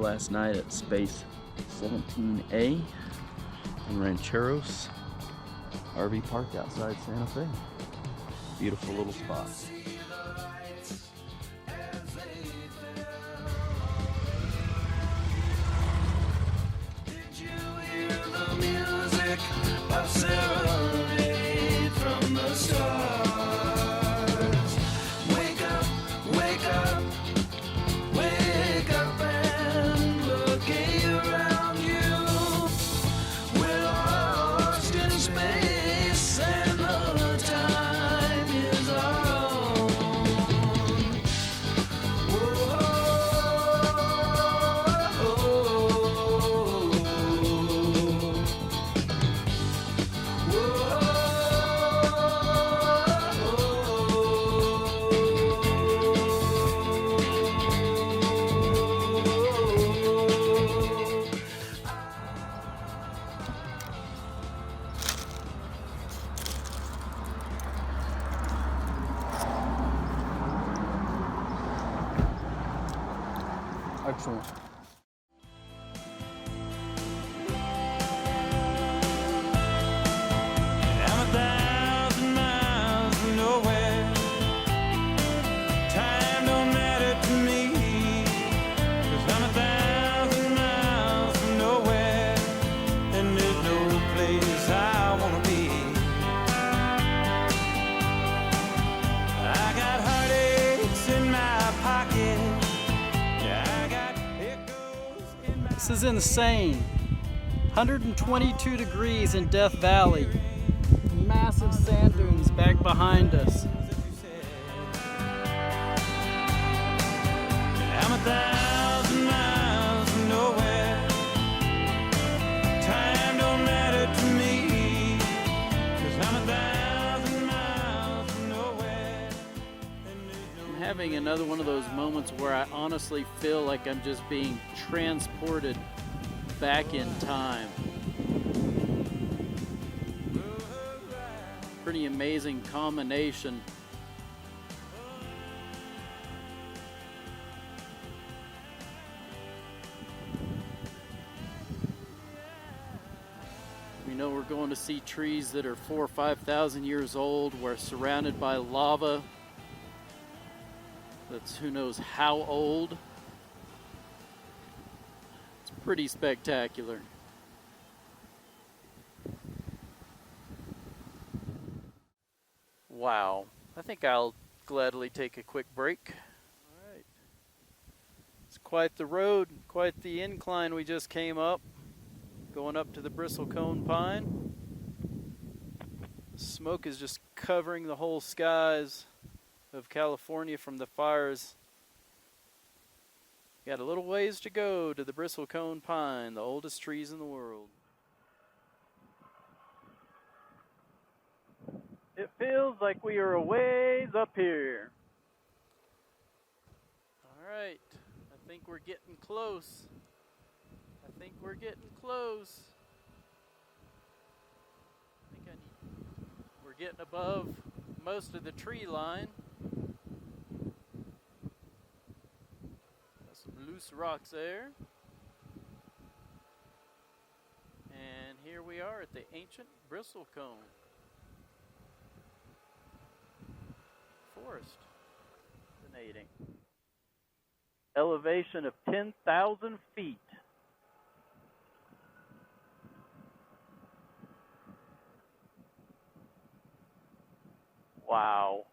last night at Space 17A in Rancheros RV Park outside Santa Fe. Beautiful little spot. Excellent. I'm 1,000 miles from nowhere. Time don't matter to me, 'cause I'm 1,000 miles from nowhere, and there's no place I wanna be. I got heartaches in my pocket. This is insane. 122 degrees in Death Valley. Massive sand dunes back behind us. I'm 1,000 miles from nowhere. Time don't matter to me, 'cause I'm 1,000 miles from nowhere. I'm having another one of those moments where I honestly feel like I'm just being transported back in time. Pretty amazing combination. We know we're going to see trees that are 4,000 or 5,000 years old. We're surrounded by lava that's who knows how old. It's pretty spectacular. Wow. I think I'll gladly take a quick break. All right. It's quite the road, quite the incline we just came up, going up to the bristlecone pine. Smoke is just covering the whole skies of California from the fires. Got a little ways to go to the bristlecone pine, the oldest trees in the world. It feels like we are a ways up here. All right, I think we're getting close. We're getting above most of the tree line. Got some loose rocks there. And here we are at the ancient bristlecone forest. Fascinating. Elevation of 10,000 feet. Wow.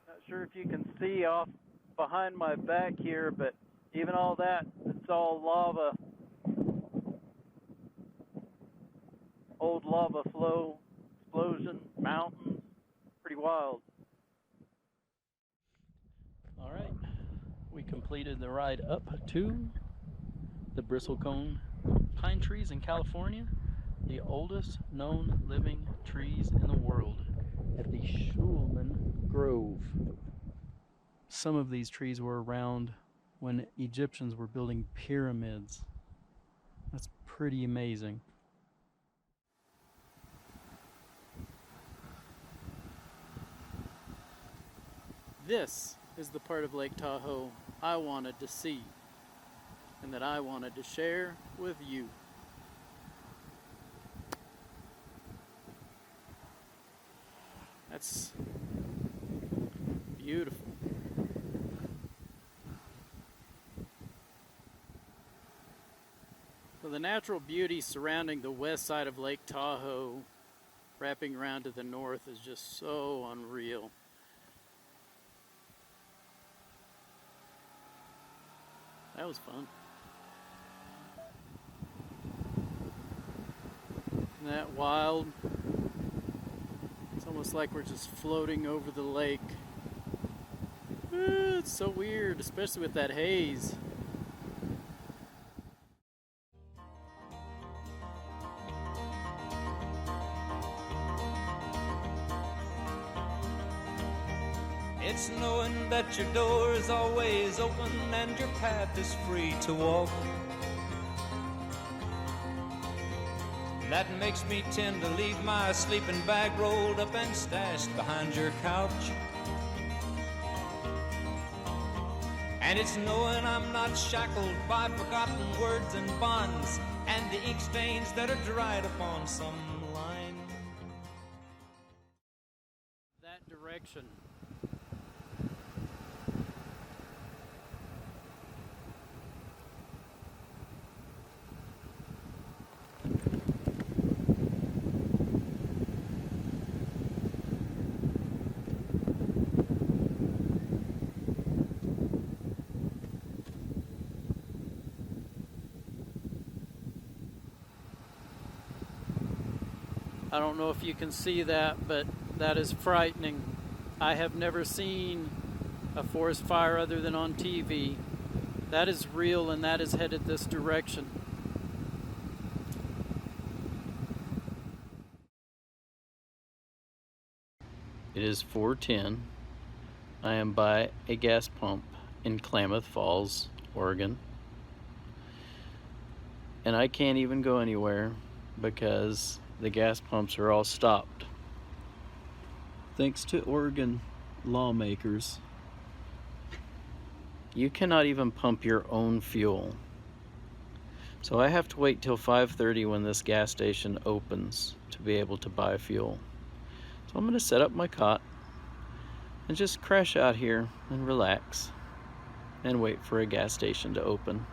Not sure if you can see off behind my back here, but even all that, it's all lava. Old lava flow, explosion, mountains, pretty wild. All right, we completed the ride up to the bristlecone pine trees in California, the oldest known living trees in the world at the Schulman Grove. Some of these trees were around when Egyptians were building pyramids. That's pretty amazing. This is the part of Lake Tahoe I wanted to see and that I wanted to share with you. That's beautiful. So the natural beauty surrounding the west side of Lake Tahoe, wrapping around to the north, is just so unreal. That was fun. Isn't that wild? It's almost like we're just floating over the lake. It's so weird, especially with that haze. It's knowing that your door is always open and your path is free to walk. That makes me tend to leave my sleeping bag rolled up and stashed behind your couch. And it's knowing I'm not shackled by forgotten words and bonds and the ink stains that are dried upon some line. That direction. I don't know if you can see that, but that is frightening. I have never seen a forest fire other than on TV. That is real, and that is headed this direction. It is 4:10. I am by a gas pump in Klamath Falls, Oregon. And I can't even go anywhere because the gas pumps are all stopped. Thanks to Oregon lawmakers, you cannot even pump your own fuel. So I have to wait till 5:30 when this gas station opens to be able to buy fuel. So I'm going to set up my cot and just crash out here and relax and wait for a gas station to open.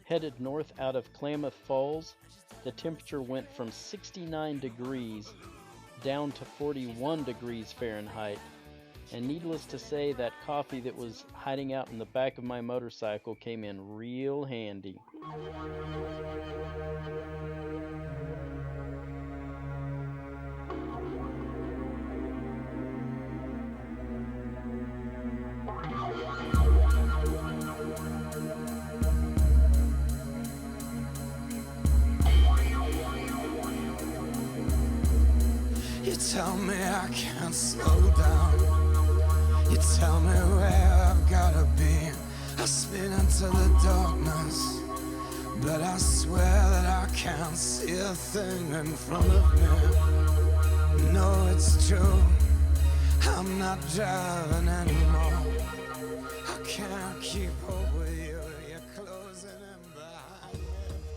Headed north out of Klamath Falls, the temperature went from 69 degrees down to 41 degrees Fahrenheit. And needless to say, that coffee that was hiding out in the back of my motorcycle came in real handy. You tell me I can't slow down. You tell me where I've gotta be. I spin into the darkness, but I swear that I can't see a thing in front of me. No, it's true, I'm not driving anymore. I can't keep up with you, you're closing in behind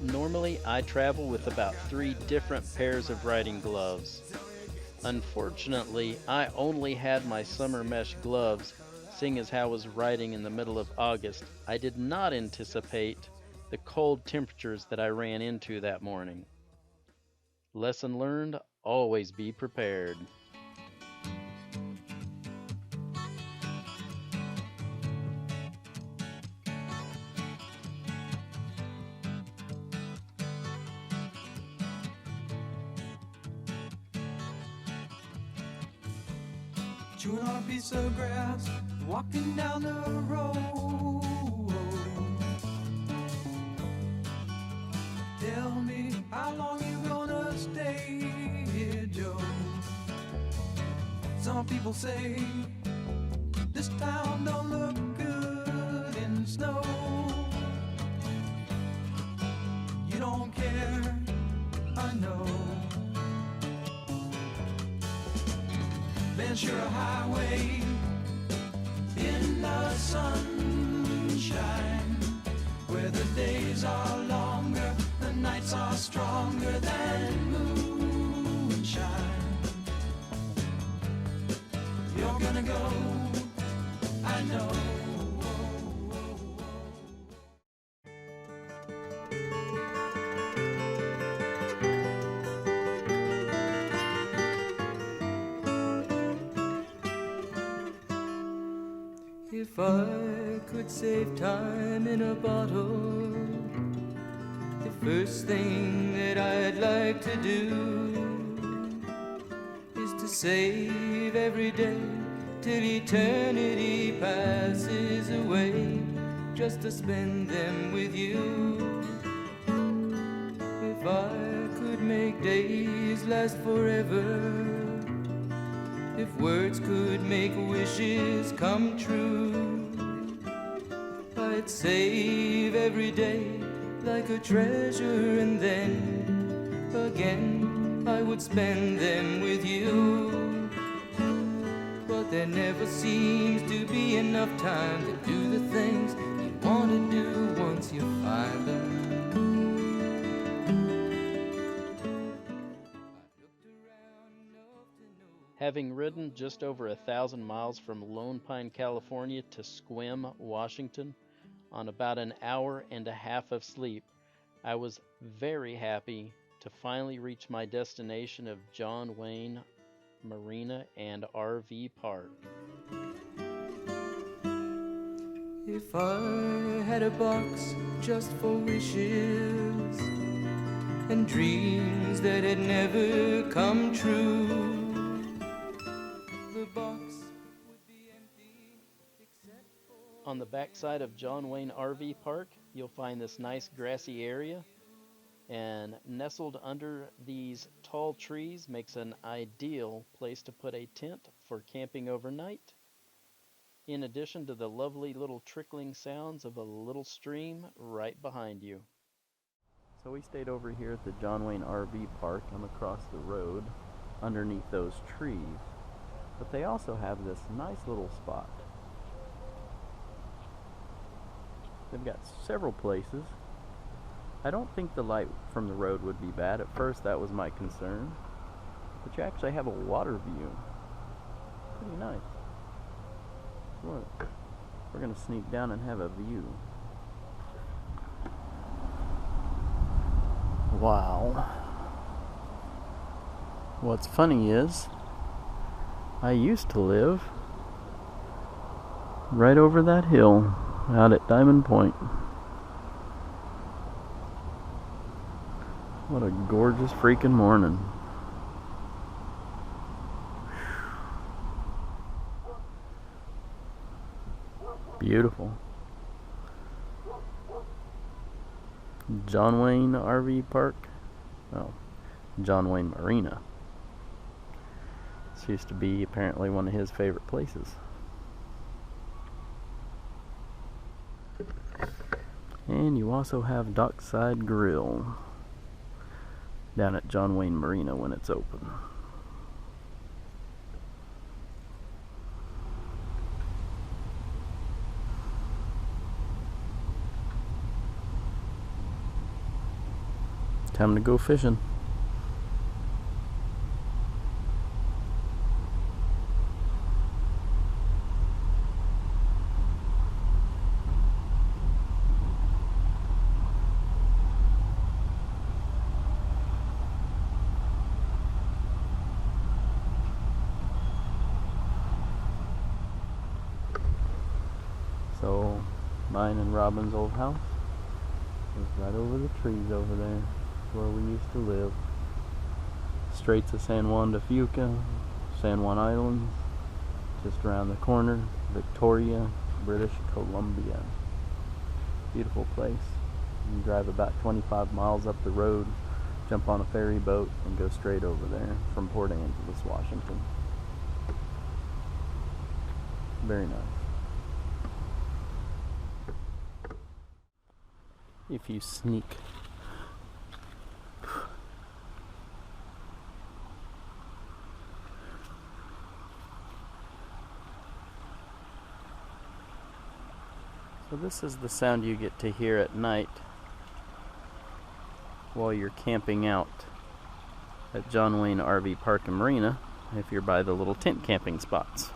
me. Normally, I travel with about 3 different pairs of riding gloves. Unfortunately, I only had my summer mesh gloves, seeing as how I was riding in the middle of August. I did not anticipate the cold temperatures that I ran into that morning. Lesson learned, always be prepared. chewing on a piece of grass, walking down the road. Tell me, how long you gonna stay here, Joe? Some people say this town don't look good in snow. You don't care, I know. Ventura Highway in the sunshine, where the days are longer, the nights are stronger than moonshine. You're gonna go, I know. If I could save time in a bottle, the first thing that I'd like to do is to save every day till eternity passes away, just to spend them with you. If I could make days last forever, if words could make wishes come true, I'd save every day like a treasure, and then again I would spend them with you. But there never seems to be enough time to do the things you want to do once you find them. Having ridden just over 1,000 miles from Lone Pine, California to Sequim, Washington, on about an hour and a half of sleep, I was very happy to finally reach my destination of John Wayne Marina and RV Park. If I had a box just for wishes and dreams that had never come true, the box would be empty except for... On the backside of John Wayne RV Park, you'll find this nice grassy area, and nestled under these tall trees makes an ideal place to put a tent for camping overnight, in addition to the lovely little trickling sounds of a little stream right behind you. So we stayed over here at the John Wayne RV Park. I'm across the road underneath those trees. But they also have this nice little spot. They've got several places. I don't think the light from the road would be bad. At first that was my concern. But you actually have a water view. Pretty nice. Look, we're gonna sneak down and have a view. Wow. What's funny is, I used to live right over that hill out at Diamond Point. What a gorgeous freaking morning. Beautiful. John Wayne RV Park. Oh, John Wayne Marina. This used to be apparently one of his favorite places. And you also have Dockside Grill down at John Wayne Marina when it's open. Time to go fishing. So, mine and Robin's old house is right over the trees over there. Where we used to live. Straits of San Juan de Fuca, San Juan Islands, Just around the corner, Victoria, British Columbia. Beautiful place. You can drive about 25 miles up the road, jump on a ferry boat, and go straight over there from Port Angeles, Washington. Very nice. If you sneak So this is the sound you get to hear at night while you're camping out at John Wayne RV Park and Marina, if you're by the little tent camping spots.